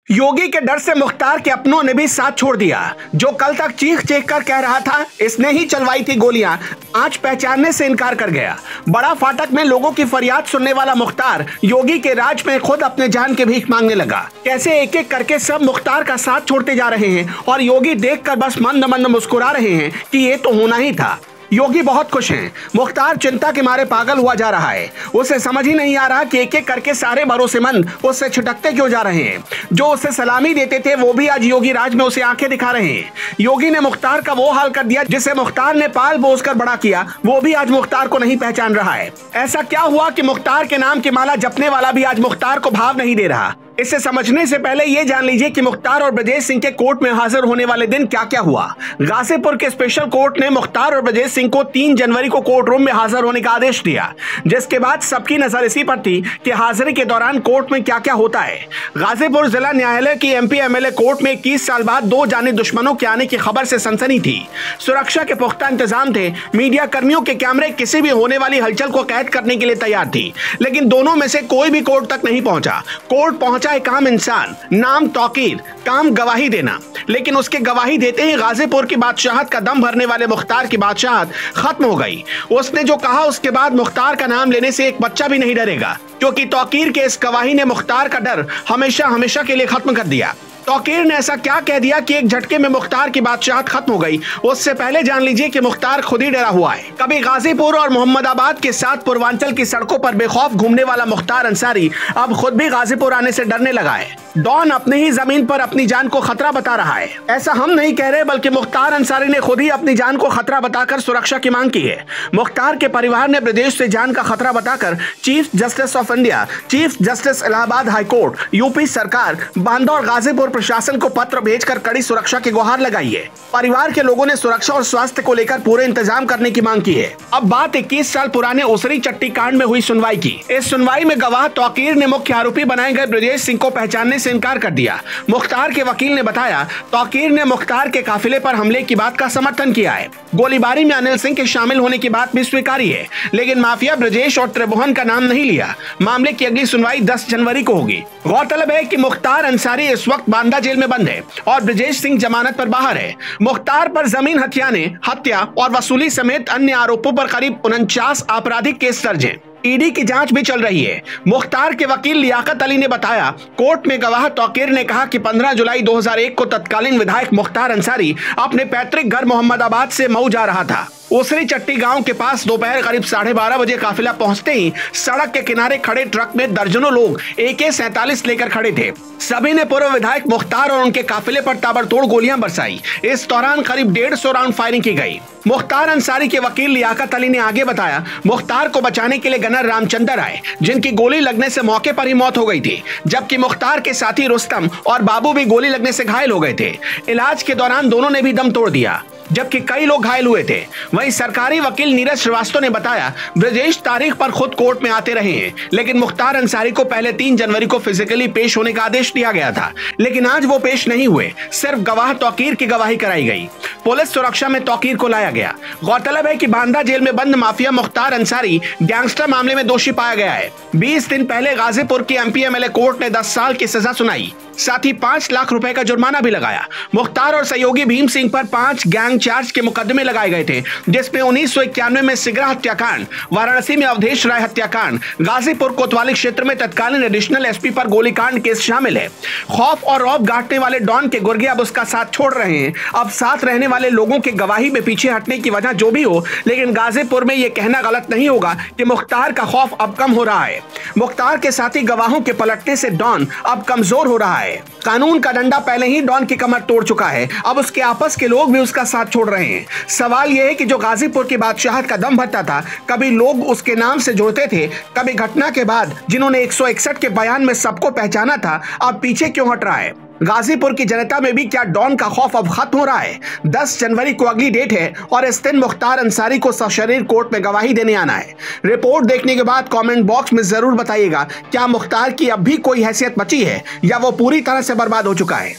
योगी के डर से मुख्तार के अपनों ने भी साथ छोड़ दिया। जो कल तक चीख चीख कर कह रहा था इसने ही चलवाई थी गोलियां, आज पहचानने से इनकार कर गया। बड़ा फाटक में लोगों की फरियाद सुनने वाला मुख्तार योगी के राज में खुद अपने जान की भीख मांगने लगा। कैसे एक एक करके सब मुख्तार का साथ छोड़ते जा रहे हैं और योगी देखकर बस मंद मंद मुस्कुरा रहे हैं कि ये तो होना ही था। योगी बहुत खुश हैं। मुख्तार चिंता के मारे पागल हुआ जा रहा है। उसे समझ ही नहीं आ रहा कि एक एक करके सारे भरोसेमंद उससे छिटकते क्यों जा रहे हैं। जो उसे सलामी देते थे वो भी आज योगी राज में उसे आंखें दिखा रहे हैं। योगी ने मुख्तार का वो हाल कर दिया जिसे मुख्तार ने पाल पोस कर बड़ा किया, वो भी आज मुख्तार को नहीं पहचान रहा है। ऐसा क्या हुआ कि मुख्तार के नाम की माला जपने वाला भी आज मुख्तार को भाव नहीं दे रहा। इसे समझने से पहले ये जान लीजिए कि मुख्तार और ब्रजेश सिंह के कोर्ट में हाजिर होने वाले दिन क्या क्या हुआ। गाजीपुर के स्पेशल कोर्ट ने मुख्तार और ब्रजेश सिंह को 3 जनवरी को कोर्ट रूम में हाजिर होने का आदेश दिया, जिसके बाद सबकी नजर इसी पर थी कि हाजिरी के दौरान कोर्ट में क्या क्या होता है। गाजीपुर जिला न्यायालय की MP MLA कोर्ट में 21 साल बाद 2 जाने दुश्मनों के आने की खबर से सनसनी थी। सुरक्षा के पुख्ता इंतजाम थे। मीडिया कर्मियों के कैमरे किसी भी होने वाली हलचल को कैद करने के लिए तैयार थी, लेकिन दोनों में से कोई भी कोर्ट तक नहीं पहुंचा। कोर्ट पहुंचा एक आम इंसान, नाम तौकीर, काम गवाही देना। लेकिन उसके गवाही देते ही गाजीपुर की बादशाहत का दम भरने वाले मुख्तार की बादशाहत खत्म हो गई। उसने जो कहा उसके बाद मुख्तार का नाम लेने से एक बच्चा भी नहीं डरेगा, क्योंकि तौकीर के इस गवाही ने मुख्तार का डर हमेशा हमेशा के लिए खत्म कर दिया। तौकीर ने ऐसा क्या कह दिया कि एक झटके में मुख्तार की बादशाहत खत्म हो गई। उससे पहले जान लीजिए कि मुख्तार खुद ही डरा हुआ है। कभी गाजीपुर और मोहम्मदाबाद के साथ पूर्वांचल की सड़कों पर बेखौफ घूमने वाला मुख्तार अंसारी अब खुद भी गाजीपुर आने से डरने लगा है। डॉन अपने ही जमीन पर अपनी जान को खतरा बता रहा है। ऐसा हम नहीं कह रहे, बल्कि मुख्तार अंसारी ने खुद ही अपनी जान को खतरा बताकर सुरक्षा की मांग की है। मुख्तार के परिवार ने ब्रजेश से जान का खतरा बताकर chief justice of India, chief justice Allahabad high court, UP सरकार, बांदा और गाजीपुर प्रशासन को पत्र भेजकर कड़ी सुरक्षा की गुहार लगाई है। परिवार के लोगों ने सुरक्षा और स्वास्थ्य को लेकर पूरे इंतजाम करने की मांग की है। अब बात 21 साल पुराने उसरी चट्टी कांड में हुई सुनवाई की। इस सुनवाई में गवाह तौकीर ने मुख्य आरोपी बनाए गए ब्रजेश सिंह को पहचानने से इनकार कर दिया। मुख्तार के वकील ने बताया तौकीर ने मुख्तार के काफिले पर हमले की बात का समर्थन किया है। गोलीबारी में अनिल सिंह के शामिल होने की बात भी स्वीकारी है, लेकिन माफिया ब्रजेश और त्रिभुवन का नाम नहीं लिया। मामले की अगली सुनवाई 10 जनवरी को होगी। गौरतलब है कि मुख्तार अंसारी इस वक्त बांदा जेल में बंद है और ब्रजेश सिंह जमानत पर बाहर है। मुख्तार पर जमीन हथियाने, हत्या और वसूली समेत अन्य आरोपों पर करीब 49 आपराधिक केस दर्ज हैं। ईडी की जांच भी चल रही है। मुख्तार के वकील लियाकत अली ने बताया कोर्ट में गवाह तौकीर ने कहा कि 15 जुलाई 2001 को तत्कालीन विधायक मुख्तार अंसारी अपने पैतृक घर मोहम्मदाबाद से मऊ जा रहा था। उसरी चट्टी गांव के पास दोपहर करीब 12:30 बजे काफिला पहुंचते ही सड़क के किनारे खड़े ट्रक में दर्जनों लोग AK-47 लेकर खड़े थे। सभी ने पूर्व विधायक मुख्तार और उनके काफिले पर ताबड़तोड़ गोलियां बरसाई। इस दौरान करीब 150 राउंड फायरिंग की गई। मुख्तार अंसारी के वकील लियाकत अली ने आगे बताया मुख्तार को बचाने के लिए गनर रामचंद्र आए, जिनकी गोली लगने से मौके पर ही मौत हो गई थी, जबकि मुख्तार के साथी रुस्तम और बाबू भी गोली लगने से घायल हो गए थे। इलाज के दौरान दोनों ने भी दम तोड़ दिया, जबकि कई लोग घायल हुए थे। वहीं सरकारी वकील नीरज श्रीवास्तव ने बताया ब्रजेश तारीख पर खुद कोर्ट में आते रहे हैं, लेकिन मुख्तार अंसारी को पहले 3 जनवरी को फिजिकली पेश होने का आदेश दिया गया था, लेकिन आज वो पेश नहीं हुए। सिर्फ गवाह तौकीर की गवाही कराई गई। पुलिस सुरक्षा में तौकीर को लाया गया। गौरतलब है कि बांदा जेल में बंद माफिया मुख्तार अंसारी गैंगस्टर मामले में दोषी पाया गया है। 20 दिन पहले गाजीपुर की MP MLA कोर्ट ने 10 साल की सजा सुनाई, साथ ही 5 लाख रुपए का जुर्माना भी लगाया। मुख्तार और सहयोगी भीम सिंह पर 5 गैंग चार्ज के मुकदमे लगाए गए थे, जिसमें 1991 में सिगरा हत्याकांड, वाराणसी में अवधेश राय हत्याकांड, गाजीपुर कोतवाली क्षेत्र में तत्कालीन एडिशनल SP पर गोलीकांड केस शामिल है। खौफ और रौब गांठने वाले डॉन के गुर्गे अब उसका साथ छोड़ रहे हैं। अब साथ रहने वाले लोगों के गवाही में पीछे हटने की वजह जो भी हो, लेकिन गाजीपुर में यह कहना गलत नहीं होगा कि मुख्तार का खौफ अब कम हो रहा है। मुख्तार के साथी गवाहों के पलटने से डॉन अब कमजोर हो रहा है। कानून का डंडा पहले ही डॉन की कमर तोड़ चुका है, अब उसके आपस के लोग भी उसका साथ छोड़ रहे हैं। सवाल यह है कि जो गाजीपुर की बादशाहत का दम भरता था, कभी लोग उसके नाम से जुड़ते थे, कभी घटना के बाद जिन्होंने 161 के बयान में सबको पहचाना था, अब पीछे क्यों हट रहा है। गाजीपुर की जनता में भी क्या डॉन का खौफ अब खत्म हो रहा है। 10 जनवरी को अगली डेट है और इस दिन मुख्तार अंसारी को सशरीर कोर्ट में गवाही देने आना है। रिपोर्ट देखने के बाद कमेंट बॉक्स में जरूर बताइएगा क्या मुख्तार की अब भी कोई हैसियत बची है या वो पूरी तरह से बर्बाद हो चुका है।